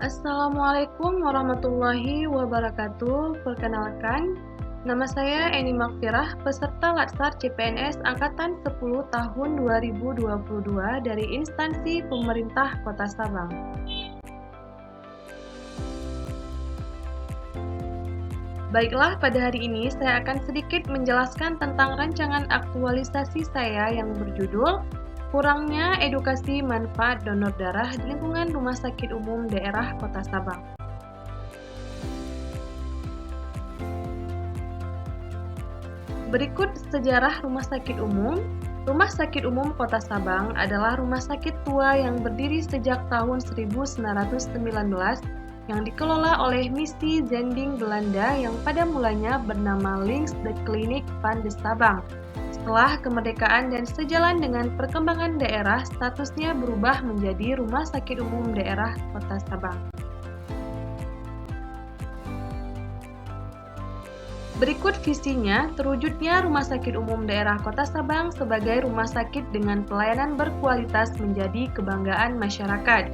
Assalamualaikum warahmatullahi wabarakatuh. Perkenalkan, nama saya Eni Makfirah, peserta Latsar CPNS Angkatan 10 tahun 2022 dari instansi pemerintah Kota Sabang. Baiklah, pada hari ini saya akan sedikit menjelaskan tentang rancangan aktualisasi saya yang berjudul Kurangnya Edukasi Manfaat Donor Darah di Lingkungan Rumah Sakit Umum Daerah Kota Sabang. Berikut sejarah Rumah Sakit Umum. Rumah Sakit Umum Kota Sabang adalah rumah sakit tua yang berdiri sejak tahun 1919 yang dikelola oleh misi Zending Belanda yang pada mulanya bernama Links de Kliniek van de Sabang. Setelah kemerdekaan dan sejalan dengan perkembangan daerah, statusnya berubah menjadi Rumah Sakit Umum Daerah Kota Sabang. Berikut visinya, terwujudnya Rumah Sakit Umum Daerah Kota Sabang sebagai rumah sakit dengan pelayanan berkualitas menjadi kebanggaan masyarakat.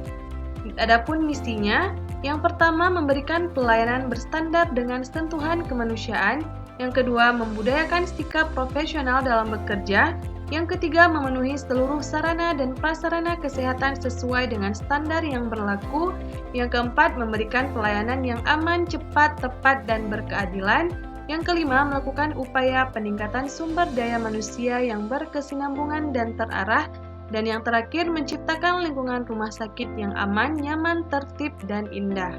Adapun misinya, yang pertama memberikan pelayanan berstandar dengan sentuhan kemanusiaan, yang kedua membudayakan sikap profesional dalam bekerja, yang ketiga memenuhi seluruh sarana dan prasarana kesehatan sesuai dengan standar yang berlaku, yang keempat memberikan pelayanan yang aman, cepat, tepat, dan berkeadilan, yang kelima melakukan upaya peningkatan sumber daya manusia yang berkesinambungan dan terarah, dan yang terakhir menciptakan lingkungan rumah sakit yang aman, nyaman, tertib, dan indah.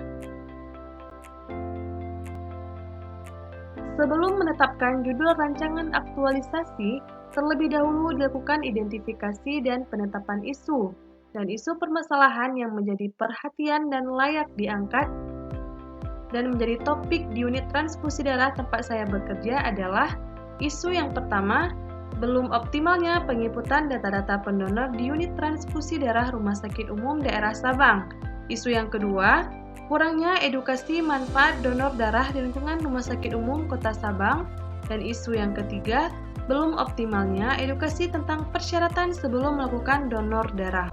Sebelum menetapkan judul rancangan aktualisasi, terlebih dahulu dilakukan identifikasi dan penetapan isu, dan isu permasalahan yang menjadi perhatian dan layak diangkat, dan menjadi topik di unit transfusi darah tempat saya bekerja adalah isu yang pertama, belum optimalnya penginputan data-data pendonor di unit transfusi darah Rumah Sakit Umum Daerah Sabang. Isu yang kedua, kurangnya edukasi manfaat donor darah di lingkungan Rumah Sakit Umum Kota Sabang. Dan isu yang ketiga, belum optimalnya edukasi tentang persyaratan sebelum melakukan donor darah.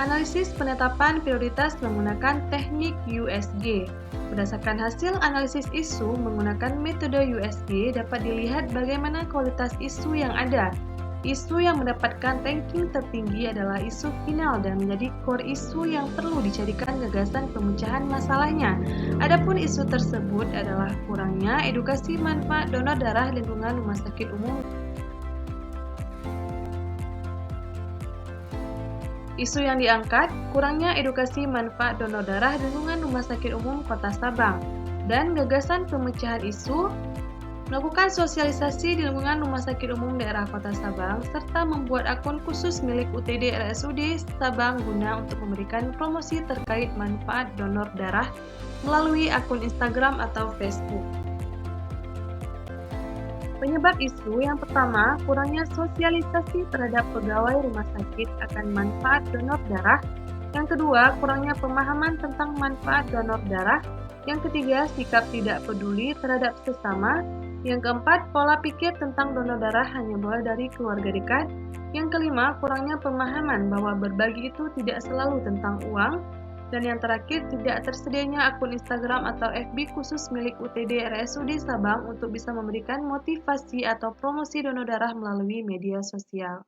Analisis penetapan prioritas menggunakan teknik USG. Berdasarkan hasil analisis isu menggunakan metode USG dapat dilihat bagaimana kualitas isu yang ada. Isu yang mendapatkan ranking tertinggi adalah isu final dan menjadi core isu yang perlu dicarikan gagasan pemecahan masalahnya. Adapun isu tersebut adalah kurangnya edukasi manfaat donor darah lingkungan rumah sakit umum. Isu yang diangkat, kurangnya edukasi manfaat donor darah di lingkungan Rumah Sakit Umum Kota Sabang. Dan gagasan pemecahan isu, melakukan sosialisasi di lingkungan Rumah Sakit Umum Daerah Kota Sabang, serta membuat akun khusus milik UTD RSUD Sabang guna untuk memberikan promosi terkait manfaat donor darah melalui akun Instagram atau Facebook. Penyebab isu yang pertama, kurangnya sosialisasi terhadap pegawai rumah sakit akan manfaat donor darah. Yang kedua, kurangnya pemahaman tentang manfaat donor darah. Yang ketiga, sikap tidak peduli terhadap sesama. Yang keempat, pola pikir tentang donor darah hanya boleh dari keluarga dekat. Yang kelima, kurangnya pemahaman bahwa berbagi itu tidak selalu tentang uang. Dan yang terakhir, tidak tersedianya akun Instagram atau FB khusus milik UTD RSUD Sabang untuk bisa memberikan motivasi atau promosi donor darah melalui media sosial.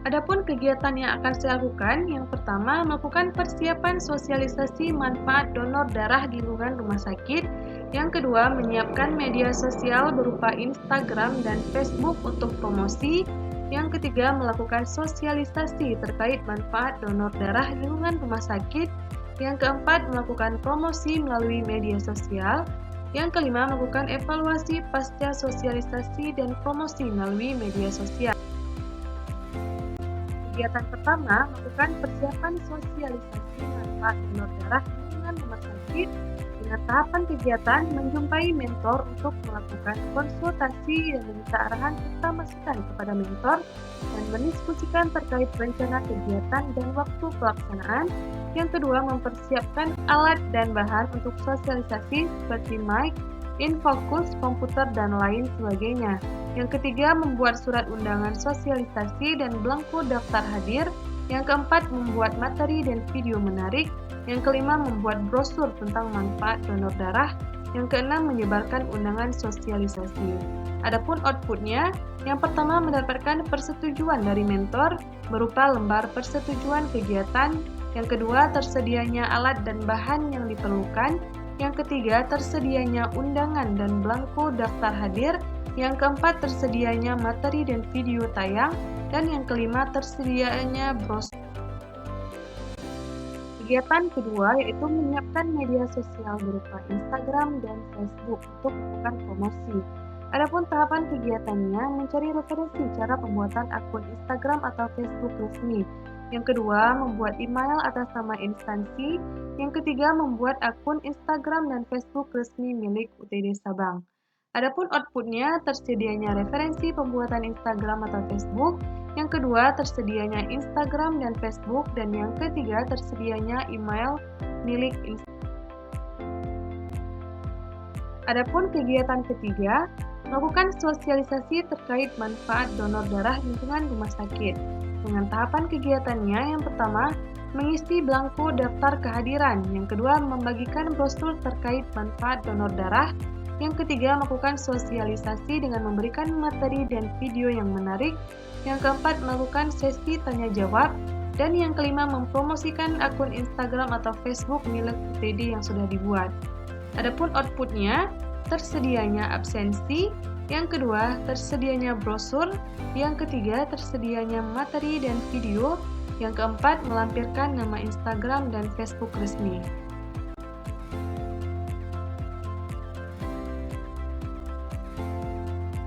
Adapun kegiatan yang akan saya lakukan, yang pertama melakukan persiapan sosialisasi manfaat donor darah di lingkungan rumah sakit. Yang kedua, menyiapkan media sosial berupa Instagram dan Facebook untuk promosi. Yang ketiga, melakukan sosialisasi terkait manfaat donor darah di lingkungan rumah sakit. Yang keempat, melakukan promosi melalui media sosial. Yang kelima, melakukan evaluasi pasca sosialisasi dan promosi melalui media sosial. Kegiatan pertama, melakukan persiapan sosialisasi manfaat donor darah di lingkungan rumah sakit. Dengan tahapan kegiatan, menjumpai mentor untuk melakukan konsultasi dan meminta arahan serta masukan kepada mentor dan mendiskusikan terkait rencana kegiatan dan waktu pelaksanaan. Yang kedua, mempersiapkan alat dan bahan untuk sosialisasi seperti mic, Infokus, komputer, dan lain sebagainya. Yang ketiga, membuat surat undangan sosialisasi dan belangko daftar hadir. Yang keempat, membuat materi dan video menarik. Yang kelima, membuat brosur tentang manfaat donor darah. Yang keenam, menyebarkan undangan sosialisasi. Adapun outputnya, yang pertama mendapatkan persetujuan dari mentor berupa lembar persetujuan kegiatan. Yang kedua, tersedianya alat dan bahan yang diperlukan. Yang ketiga, tersedianya undangan dan belangko daftar hadir. Yang keempat, tersedianya materi dan video tayang. Dan yang kelima, tersedianya brosur. Kegiatan kedua yaitu menyiapkan media sosial berupa Instagram dan Facebook untuk melakukan promosi. Adapun tahapan kegiatannya mencari referensi cara pembuatan akun Instagram atau Facebook resmi. Yang kedua, membuat email atas nama instansi. Yang ketiga, membuat akun Instagram dan Facebook resmi milik UTD Sabang. Adapun outputnya, tersedianya referensi pembuatan Instagram atau Facebook. Yang kedua, tersedianya Instagram dan Facebook. Dan yang ketiga, tersedianya email milik Instagram. Adapun kegiatan ketiga, melakukan sosialisasi terkait manfaat donor darah lingkungan rumah sakit. Dengan tahapan kegiatannya, yang pertama, mengisi belangko daftar kehadiran. Yang kedua, membagikan brosur terkait manfaat donor darah. Yang ketiga, melakukan sosialisasi dengan memberikan materi dan video yang menarik. Yang keempat, melakukan sesi tanya jawab. Dan yang kelima, mempromosikan akun Instagram atau Facebook milik UTD yang sudah dibuat. Adapun outputnya, tersedianya absensi. Yang kedua, tersedianya brosur. Yang ketiga, tersedianya materi dan video. Yang keempat, melampirkan nama Instagram dan Facebook resmi.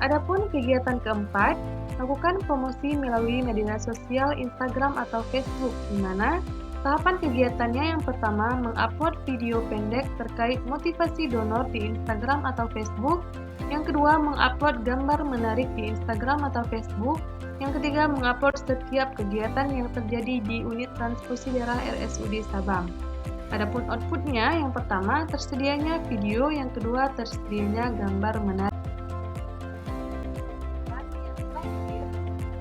Adapun kegiatan keempat, lakukan promosi melalui media sosial Instagram atau Facebook, di mana tahapan kegiatannya yang pertama mengupload video pendek terkait motivasi donor di Instagram atau Facebook. Yang kedua, mengupload gambar menarik di Instagram atau Facebook. Yang ketiga, mengupload setiap kegiatan yang terjadi di unit transfusi darah RSUD Sabang. Adapun outputnya, yang pertama tersedianya video, yang kedua tersedianya gambar menarik.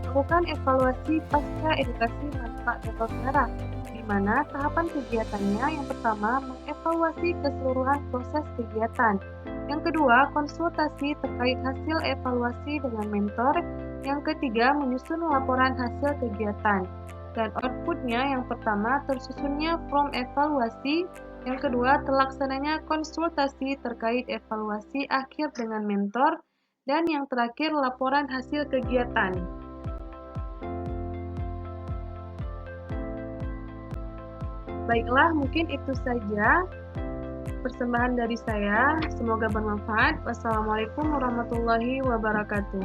Lakukan evaluasi pasca edukasi manfaat donor darah, di mana tahapan kegiatannya yang pertama mengevaluasi keseluruhan proses kegiatan. Yang kedua, konsultasi terkait hasil evaluasi dengan mentor. Yang ketiga, menyusun laporan hasil kegiatan. Dan outputnya yang pertama tersusunnya form evaluasi. Yang kedua, terlaksananya konsultasi terkait evaluasi akhir dengan mentor. Dan yang terakhir, laporan hasil kegiatan. Baiklah, mungkin itu saja persembahan dari saya. Semoga bermanfaat. Wassalamualaikum warahmatullahi wabarakatuh.